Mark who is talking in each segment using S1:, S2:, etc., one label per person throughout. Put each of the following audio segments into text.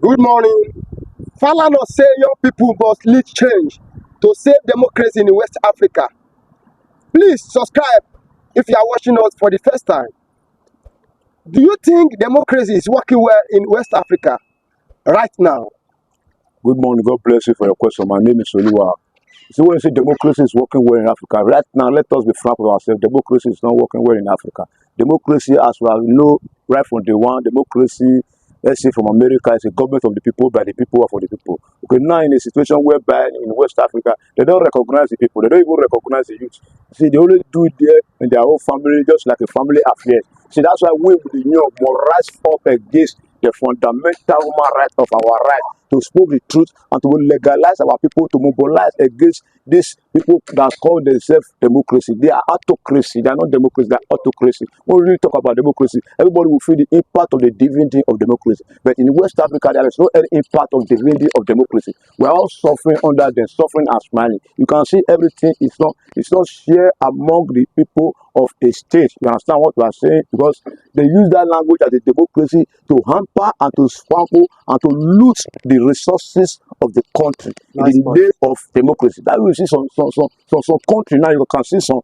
S1: Good morning. Falana say young people must lead change to save democracy in West Africa. Please subscribe if you are watching us for the first time. Do you think democracy is working well in West Africa right now?
S2: Good morning. God bless you for your question. My name is Oluwa. So when you say democracy is working well in Africa, right now, let us be frank with ourselves. Democracy is not working well in Africa. Democracy, as we know right from day one, democracy, let's say from America, is a government of the people, by the people, and for the people. Okay, now in a situation whereby in West Africa, they don't recognize the people. They don't even recognize the youth. See, they only do it there in their own family, just like a family affair. See, that's why we, the New York, must rise up against the fundamental human right of our right to speak the truth and to legalize our people, to mobilize against these people that call themselves democracy. They are autocracy. They are not democracy. They are autocracy. When we really talk about democracy, everybody will feel the impact of the divinity of democracy. But in West Africa, there is no any impact of divinity of democracy. We are all suffering under them, suffering and smiling. You can see everything is not shared among the people of a state. You understand what we are saying? Because they use that language as a democracy to hamper and to swample and to loot the resources of the country in the name of democracy. That we see some country now. You can see some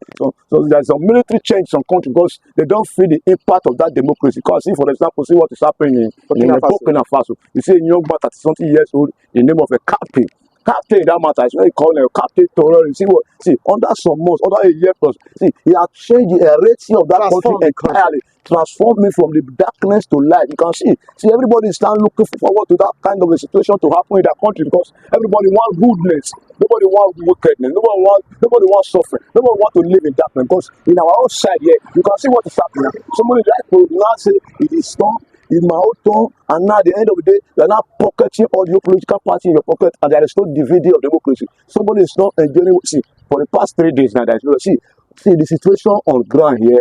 S2: there's some military change in some country because they don't feel the impact of that democracy. Because see, for example, see what is happening in Burkina Faso. You see a young man 30-something years old in the name of a captain. Captain, that matter is what you call him Captain Torah. You see what? See, under some months, under a year plus, see, he has changed the rating of that country entirely, transformed me from the darkness to light. You can see everybody is now looking forward to that kind of a situation to happen in that country because everybody wants goodness, nobody wants wickedness, nobody wants suffering, nobody wants to live in darkness. Because in our own side here, you can see what is happening. Somebody like to now say it is storm. In my own tongue, and now at the end of the day, you are not pocketing all your political party in your pocket, and there is no dividend of democracy. Somebody is not enjoying. See, for the past 3 days now, there is no. See, the situation on ground here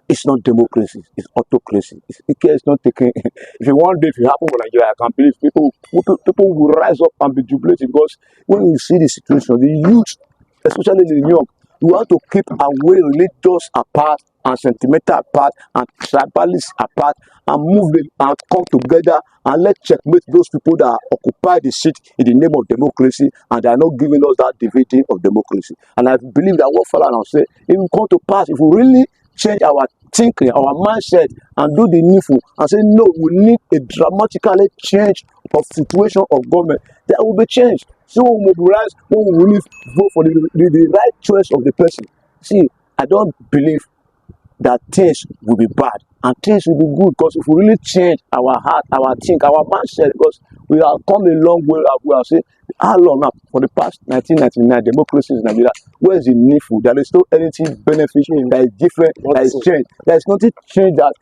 S2: is not democracy; it's autocracy. It's not taking. If you want it to happen in Nigeria, I can believe people will rise up and be jubilated because when you see the situation, the youth, especially the young, you want to keep away religious apart and sentimental apart and tribalists apart and move them and come together and let checkmate those people that occupy the seat in the name of democracy and they are not giving us that dividend of democracy. And I believe that what Falana said, it will come to pass if we really change our thinking, our mindset, and do the needful and say, no, we need a dramatically change of situation of government. There will be change. So we mobilize, we will really vote for the right choice of the person. See, I don't believe that things will be bad and things will be good because if we really change our heart, our think, our mindset, because we have come a long way. We have said, how long now? For the past 1999, democracy in Nigeria, where is the needful? There is no anything beneficial that is different, that is changed. There is nothing changed that.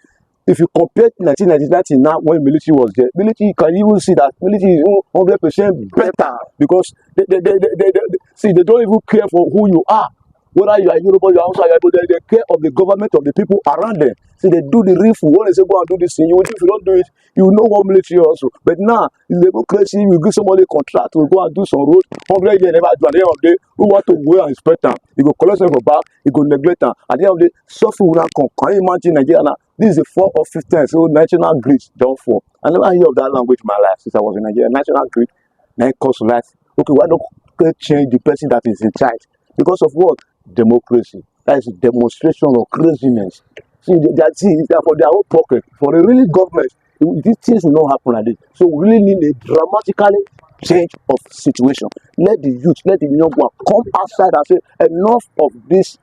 S2: If you compare 1999 now when military was there, military, you can even see that military is 100% better because they don't even care for who you are. Whether you are Yoruba, you are also they care of the government of the people around them. See, they do the refu. When they say go and do this thing, if you don't do it, you know what military also. But now, in democracy, you give somebody a contract to go and do some road. 100 years never do. At the end of the day, who want to go and inspect them? You go collect them for back, you go neglect them. At the end of the day, suffering will not come. Can you imagine Nigeria now? This is the 4th or 5th time. So national grid done for. I never hear of that language in my life since I was in Nigeria. National grid, now it costs life. Okay, why don't they change the person that is in charge? Because of what? Democracy. That is a demonstration of craziness. See, they are for their own pocket. For the really government, these things will not happen like this. So we really need a dramatically change of situation. Let the youth, let the young one come outside and say, enough of this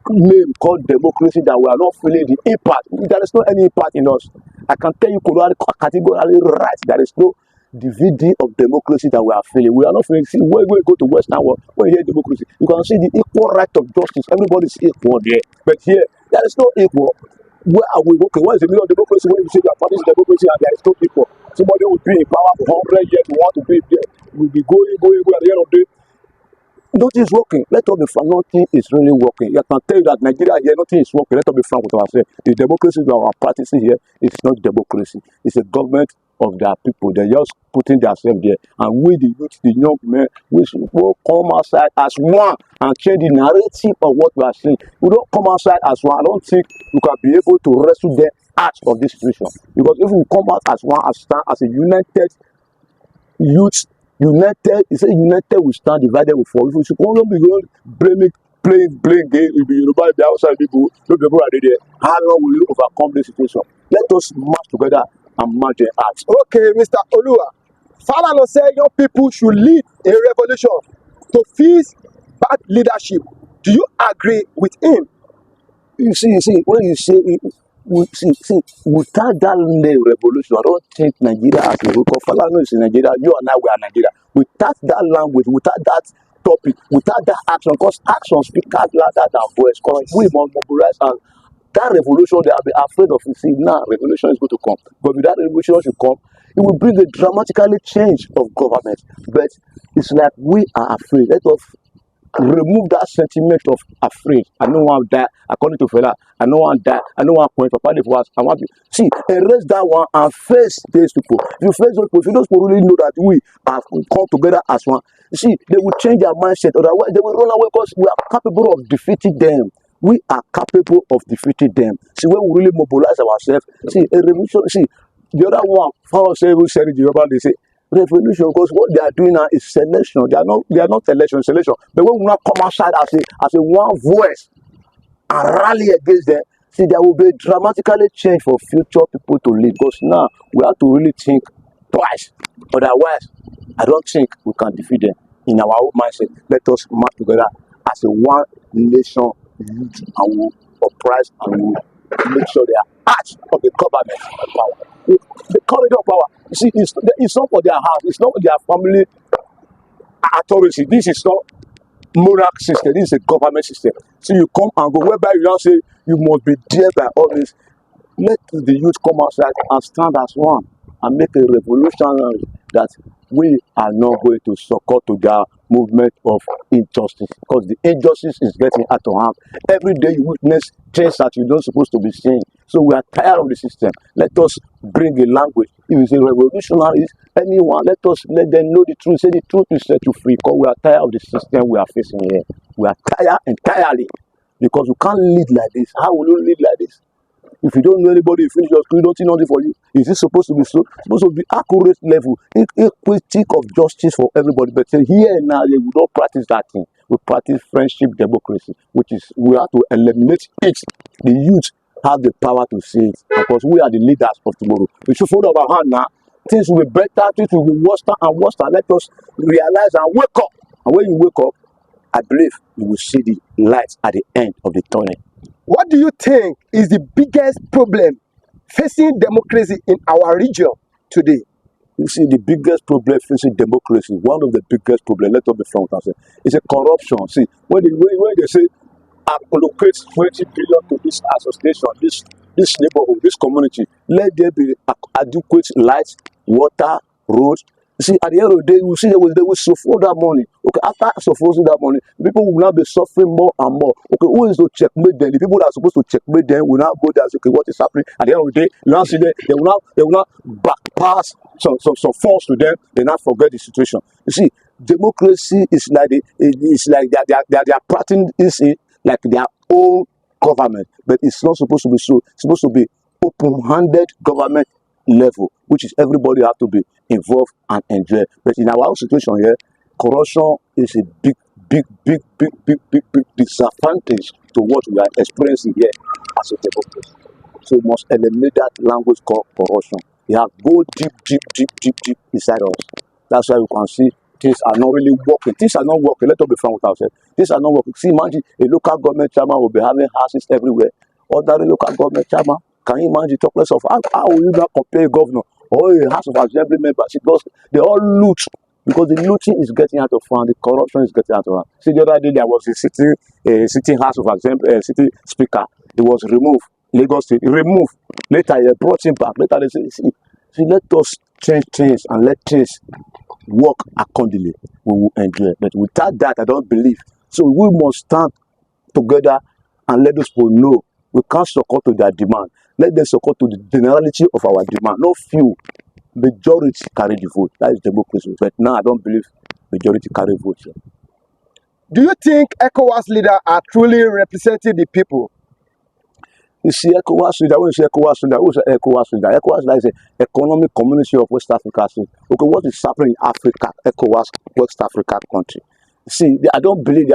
S2: name called democracy that we are not feeling the impact. There is no any impact in us. I can tell you categorically right. There is no dividend of democracy that we are feeling. We are not feeling. See, when we go to Western world, when you hear democracy, you can see the equal right of justice. Everybody is equal there. But here, there is no equal. Where are we? Okay, what is the meaning of democracy when you say you are practicing democracy and there is no equal? Somebody will be in power for 100 years, we want to be there. We'll be going at the end of the day. Nothing is working. Let us be frank. Nothing is really working. I can tell you that Nigeria here, nothing is working. Let us be frank with ourselves. The democracy that we are practicing here is not democracy. It's a government of their people. They're just putting themselves there. And we, the youth, the young men, we should all come outside as one and change the narrative of what we are seeing. We don't come outside as one. I don't think you can be able to wrestle them heart of this situation. Because if we come out as one, as stand as a united youth, united, he said united we stand, divided we fall. If we should only be going blaming, playing game, if you know the outside people, no people are there. How long will you overcome this situation? Let us march together and march their hearts.
S1: Okay, Mr. Olua. Falana said young people should lead a revolution to fix bad leadership. Do you agree with him?
S2: You see, when you say without that revolution, I don't think Nigeria as a whole. Falana is in Nigeria, you and I we are Nigeria. Without that language, without that topic, without that action, because action speaks louder than voice. Because we must mobilize, and that revolution they have been afraid of. You see, now revolution is going to come. But with that revolution should come, it will bring a dramatically change of government. But it's like we are afraid. Let us remove that sentiment of afraid. I don't want to die. According to Fela, I don't want to die. I don't want to point for party for us. I want to see, erase that one and face these people. If you face those people, if those people really know that we have come together as one, you see, they will change their mindset. Otherwise, they will run away because we are capable of defeating them. We are capable of defeating them. See, when we really mobilize ourselves, see, a revolution, see, the other one, Father say, we said it, they say, revolution, because what they are doing now is selection. They are not election, selection. But when we not come outside as a one voice and rally against them, see, there will be dramatically change for future people to lead. Because now we have to really think twice. Otherwise, I don't think we can defeat them in our own mindset. Let us march together as a one nation youth, and we will uprise and we will make sure they are part of the government of power. The corridor of power. You see, it's not for their house, it's not for their family authority. This is not moral system, this is a government system. So you come and go, whereby you now say you must be there by all this. Let the youth come outside and stand as one and make a revolution that we are not going to succumb to their movement of injustice, because the injustice is getting out of hand. Every day you witness things that you don't supposed to be seeing. So we are tired of the system. Let us bring a language. If it's a revolutionary, anyone, let them know the truth. Say the truth will set you free, because we are tired of the system we are facing here. We are tired entirely, because we can't lead like this. How will you lead like this? If you don't know anybody, you finish your school, you don't see nothing for you. Is this supposed to be so? Supposed to be accurate level, equity of justice for everybody. But here now, we don't practice that thing. We practice friendship democracy, which is we have to eliminate it. The youth have the power to say it, because we are the leaders of tomorrow. We should fold our hand now. Things will be better, things will be worse and worse. Let us realize and wake up. And when you wake up, I believe you will see the light at the end of the tunnel.
S1: What do you think is the biggest problem facing democracy in our region today?
S2: You see, the biggest problem facing democracy, one of the biggest problems, let us be frank and say, is a corruption. See, when they say, allocate 20 billion to this association, this neighborhood, this community, let there be adequate light, water, roads. You see, at the end of the day, you see they will support that money. Okay, after supporting that money, people will now be suffering more and more. Okay, who is to checkmate them? The people that are supposed to checkmate them will now go there and say, okay, what is happening? At the end of the day, you now see them, they will not bypass some funds to them. They now forget the situation. You see, democracy is like they are practicing it like their own government, but it's not supposed to be so. It's supposed to be open-handed government level, which is everybody have to be involved and enjoy. But in our situation here, corruption is a big disadvantage to what we are experiencing here as a democracy. So we must eliminate that language called corruption. We have go deep inside us. That's why you can see things are not really working. Things are not working. Let us be frank with ourselves. Things are not working. See, imagine a local government chairman will be having houses everywhere. Other local government chairman, can you imagine the talkless of how will you not compare a governor or a house of assembly member? Because they all loot, because the looting is getting out of hand, the corruption is getting out of hand. See, the other day there was a sitting house of assembly, city speaker. It was removed. Lagos State removed. Later they brought him back. Later they say, see, let us change things and let things work accordingly. We will enjoy. But without that, I don't believe. So we must stand together and let those people know we can't succumb to their demand. Let them succumb to the generality of our demand. No few. Majority carry the vote. That is democracy. But now I don't believe majority carry vote.
S1: Do you think ECOWAS leaders are truly representing the people?
S2: You see, ECOWAS leader, when you say ECOWAS leader, who's ECOWAS leader? ECOWAS leader is an economic community of West Africa. See, okay, what is happening in Africa? ECOWAS, West Africa country. See, I don't believe they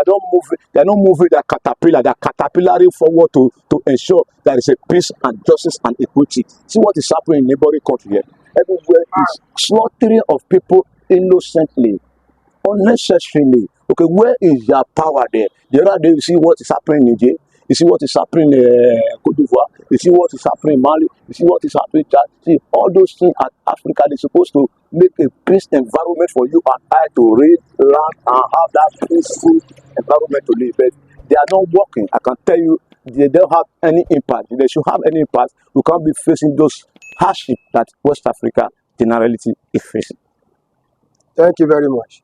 S2: don't move. They are not moving their caterpillar. They are caterpillaring forward to ensure there is a peace and justice and equity. See what is happening in neighboring country here. Everywhere is slaughtering of people innocently, unnecessarily. Okay, where is your power there? The other day, you see what is happening in Niger. You see what is happening in Cote d'Ivoire. You see what is happening in Mali. You see what is happening in Chad. See, all those things at Africa, they're supposed to make a peace environment for you and I to raise land and have that peaceful environment to live. But they are not working. I can tell you, they don't have any impact. If they should have any impact, we can't be facing those hardships that West Africa generality is facing.
S1: Thank you very much.